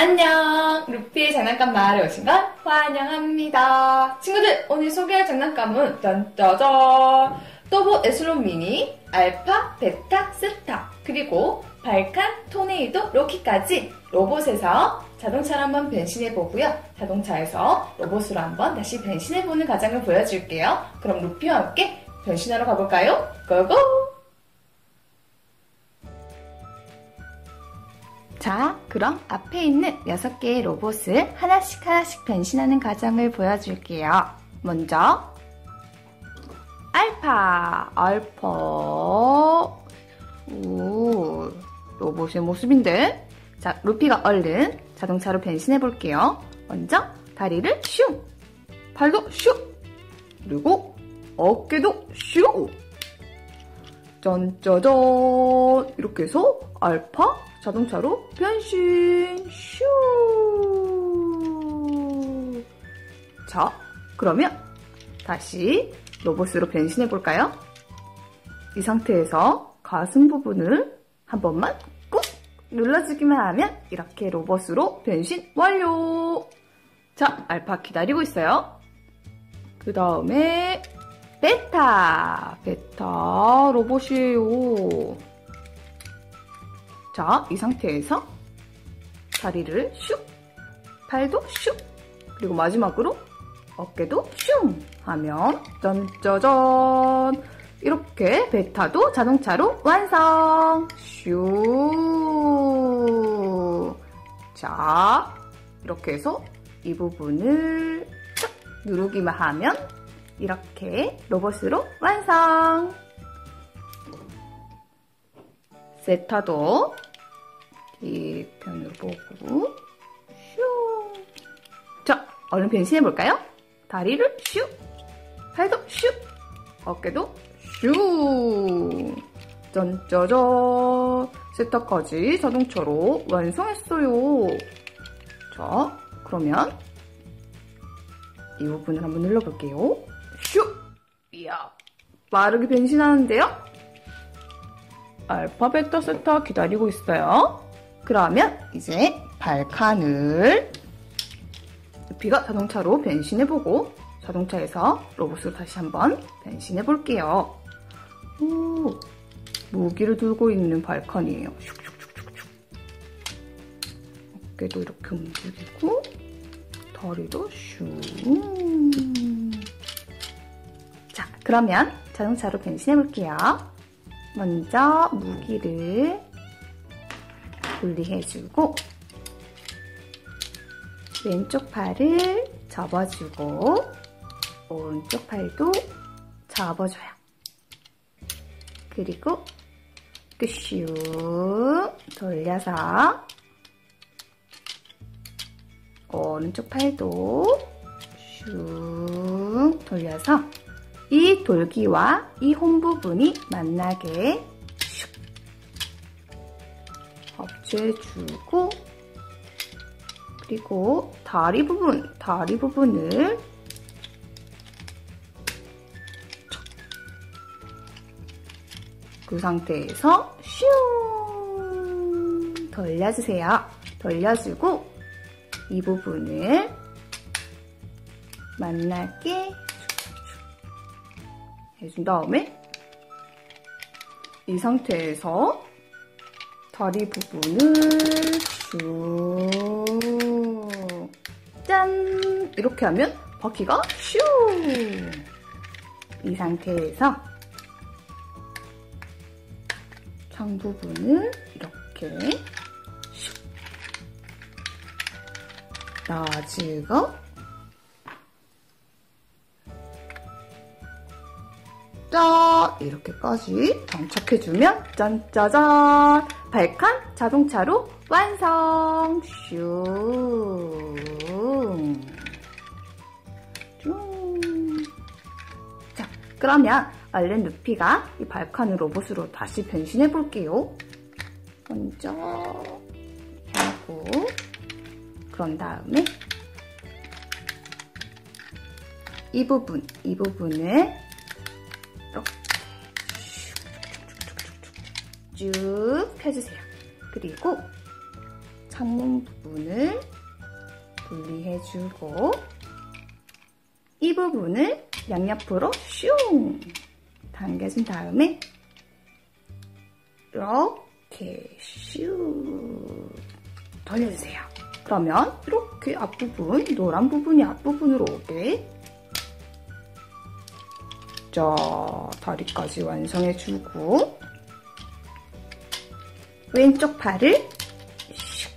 안녕! 루피의 장난감 마을에 오신 걸 환영합니다. 친구들, 오늘 소개할 장난감은 짠짜잔! 또보 에슬론 미니, 알파, 베타, 세타, 그리고 발칸, 토네이도, 로키까지 로봇에서 자동차로 한번 변신해보고요. 자동차에서 로봇으로 한번 다시 변신해보는 과정을 보여줄게요. 그럼 루피와 함께 변신하러 가볼까요? 고고! 자, 그럼 앞에 있는 6개의 로봇을 하나씩 변신하는 과정을 보여줄게요. 먼저 알파. 오, 로봇의 모습인데. 자, 루피가 얼른 자동차로 변신해 볼게요. 먼저 다리를 슝, 팔도 슝, 그리고 어깨도 슝. 짠짜잔. 이렇게 해서 알파 자동차로 변신! 슈! 자, 그러면 다시 로봇으로 변신해 볼까요? 이 상태에서 가슴 부분을 한 번만 꾹 눌러주기만 하면 이렇게 로봇으로 변신 완료! 자, 알파 기다리고 있어요. 그 다음에 베타 로봇이에요. 자, 이 상태에서 다리를 슉, 팔도 슉, 그리고 마지막으로 어깨도 슝 하면 짠짜잔! 이렇게 베타도 자동차로 완성! 슈! 자, 이렇게 해서 이 부분을 딱 누르기만 하면 이렇게 로봇으로 완성! 세타도 뒤편으로 보고 슈. 자, 얼른 변신해볼까요? 다리를 슈, 팔도 슈, 어깨도 슈. 짠짜잔. 세타까지 자동차로 완성했어요. 자, 그러면 이 부분을 한번 눌러볼게요. 슈. 이야, 빠르게 변신하는데요? 알파, 베타, 세타 기다리고 있어요. 그러면 이제 발칸을 루피가 자동차로 변신해보고 자동차에서 로봇으로 다시 한번 변신해볼게요. 오, 무기를 들고 있는 발칸이에요. 슉슉슉슉슉. 어깨도 이렇게 움직이고 다리도 슉. 자, 그러면 자동차로 변신해볼게요. 먼저 무기를 분리해주고 왼쪽 팔을 접어주고 오른쪽 팔도 접어줘요. 그리고 슉 돌려서 오른쪽 팔도 슉 돌려서 이 돌기와 이 홈 부분이 만나게 슉 합체해주고 그리고 다리 부분을 그 상태에서 슝 돌려주세요. 돌려주고 이 부분을 만나게 해준 다음에 이 상태에서 다리 부분을 슉 짠! 이렇게 하면 바퀴가 슈! 이 상태에서 창 부분을 이렇게 슉 놔주고 짜! 이렇게까지 장착해주면 짠짜잔! 발칸 자동차로 완성! 슝! 자, 그러면 얼른 루피가 이 발칸을 로봇으로 다시 변신해볼게요. 먼저 하고 그런 다음에 이 부분을 쭉 펴주세요. 그리고 창문 부분을 분리해주고 이 부분을 양옆으로 슝 당겨준 다음에 이렇게 슈 돌려주세요. 그러면 이렇게 앞부분, 노란 부분이 앞부분으로 오게. 자, 다리까지 완성해주고 왼쪽 팔을 슉,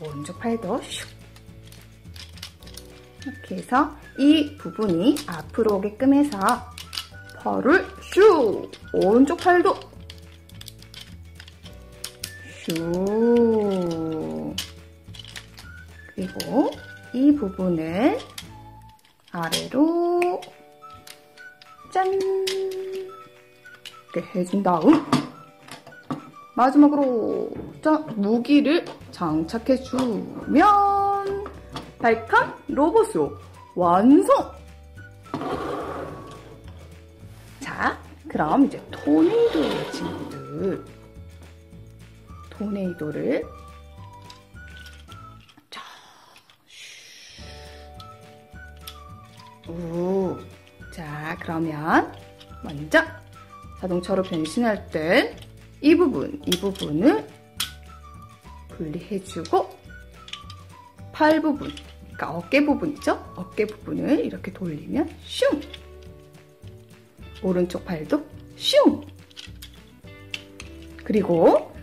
오른쪽 팔도 슉. 이렇게 해서 이 부분이 앞으로 오게끔 해서 팔을 슉, 오른쪽 팔도 슉. 그리고 이 부분을 아래로 짠! 이렇게 해준 다음 마지막으로 자, 무기를 장착해주면 발칸 로봇으로 완성! 자, 그럼 이제 토네이도 친구들 토네이도를 자, 그러면 먼저 자동차로 변신할 때 이 부분을 분리해주고 팔 부분, 그러니까 어깨 부분이죠? 어깨 부분을 이렇게 돌리면 슝! 오른쪽 팔도 슝! 그리고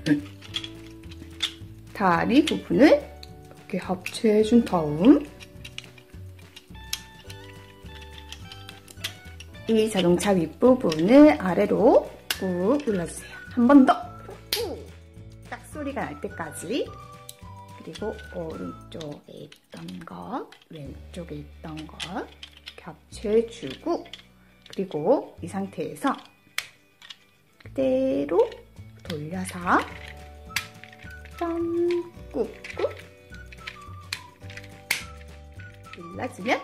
다리 부분을 이렇게 합체해준 다음 이 자동차 윗부분을 아래로 꾹 눌러주세요. 한 번 더! 딱 소리가 날 때까지. 그리고 오른쪽에 있던 것, 왼쪽에 있던 것 이렇게 합체해주고 그리고 이 상태에서 그대로 돌려서 짠! 꾹꾹 눌러주면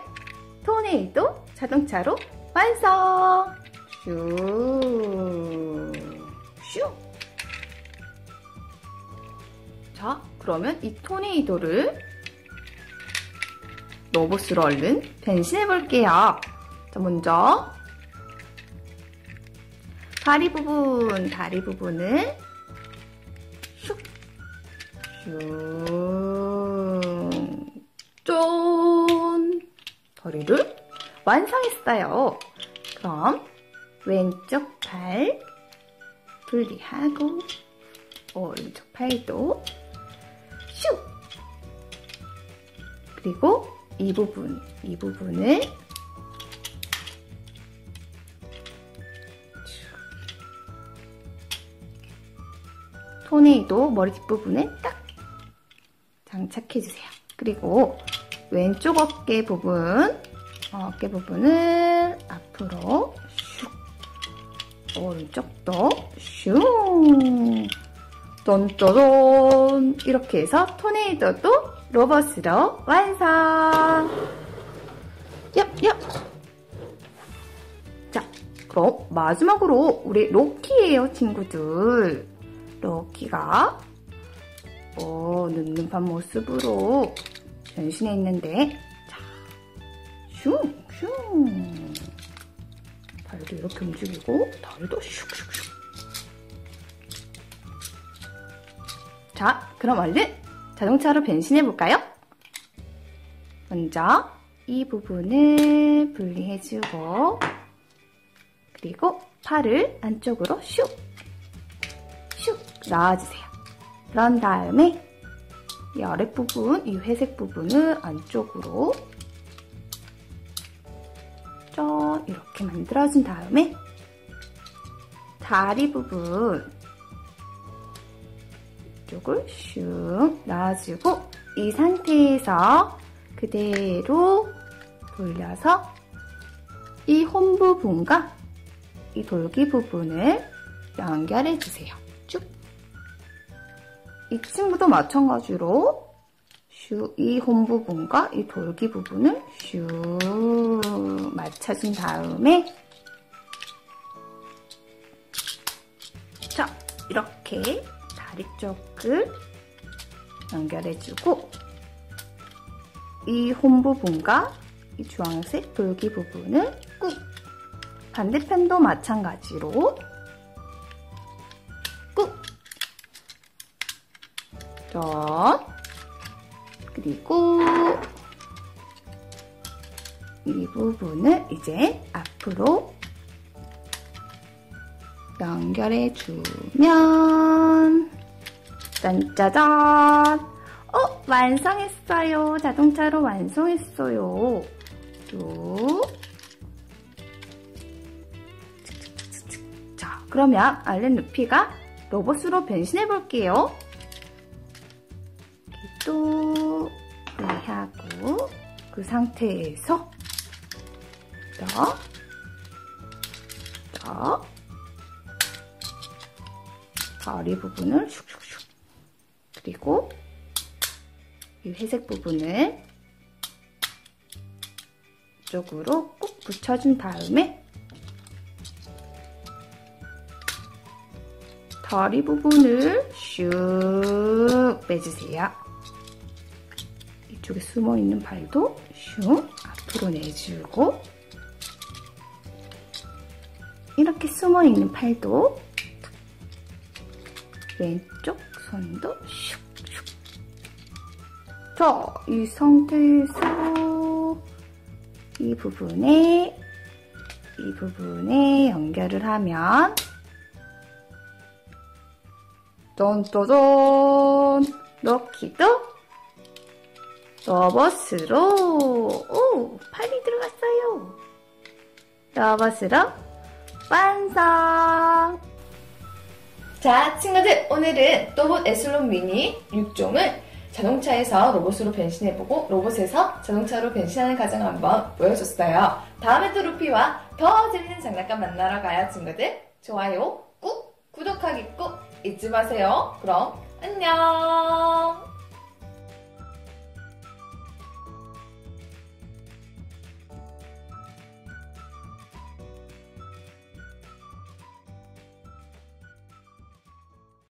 토네이도 자동차로 완성! 슈! 슈! 자, 그러면 이 토네이도를 로봇으로 얼른 변신해 볼게요. 자, 먼저 다리 부분을 슉! 슉! 쫀! 다리를 완성했어요. 그럼 왼쪽 팔 분리하고 오른쪽 팔도 슉! 그리고 이 부분을 토네이도 머리 뒷부분에 딱 장착해주세요. 그리고 왼쪽 어깨 부분을 앞으로 슉! 오른쪽도 슝! 짠짜잔! 이렇게 해서 토네이도도 로봇으로 완성! 얍얍! 자, 그럼 마지막으로 우리 로키예요, 친구들. 로키가 늠름한 모습으로 변신했는데 자, 슝! 슝! 발도 이렇게 움직이고 다리도 슉슉슉. 자, 그럼 얼른 자동차로 변신해볼까요? 먼저 이 부분을 분리해주고 그리고 팔을 안쪽으로 슉! 슉! 넣어주세요. 그런 다음에 이 아랫부분, 이 회색 부분을 안쪽으로 짠! 이렇게 만들어준 다음에 다리 부분 이쪽을 슉 놔주고 이 상태에서 그대로 돌려서 이 홈 부분과 이 돌기 부분을 연결해주세요. 쭉. 이 친구도 마찬가지로 슉 이 홈 부분과 이 돌기 부분을 슉 맞춰준 다음에 자, 이렇게 다리 쪽을 연결해주고 이 홈 부분과 이 주황색 볼기 부분을 꾹 반대편도 마찬가지로 꾹 그리고 이 부분을 이제 앞으로 연결해주면 짠짜잔! 완성했어요. 자동차로 완성했어요. 쭉. 자, 그러면 알렌 루피가 로봇으로 변신해 볼게요. 또 하고 그 상태에서 다리 부분을 슉슉슉 그리고 이 회색 부분을 이쪽으로 꾹 붙여준 다음에 다리 부분을 슉 빼주세요. 이쪽에 숨어있는 발도 슉 앞으로 내주고 이렇게 숨어있는 팔도 왼쪽 손도 슉 자, 이 상태에서 이 부분에 연결을 하면 짠짜잔! 럭키도 로봇으로 팔이 들어갔어요. 로봇으로 완성! 자, 친구들, 오늘은 또봇 에슬론 미니 6종을 자동차에서 로봇으로 변신해보고 로봇에서 자동차로 변신하는 과정을 한번 보여줬어요. 다음에 또 루피와 더 재밌는 장난감 만나러 가요, 친구들. 좋아요 꾹, 구독하기 꾹 잊지 마세요. 그럼 안녕!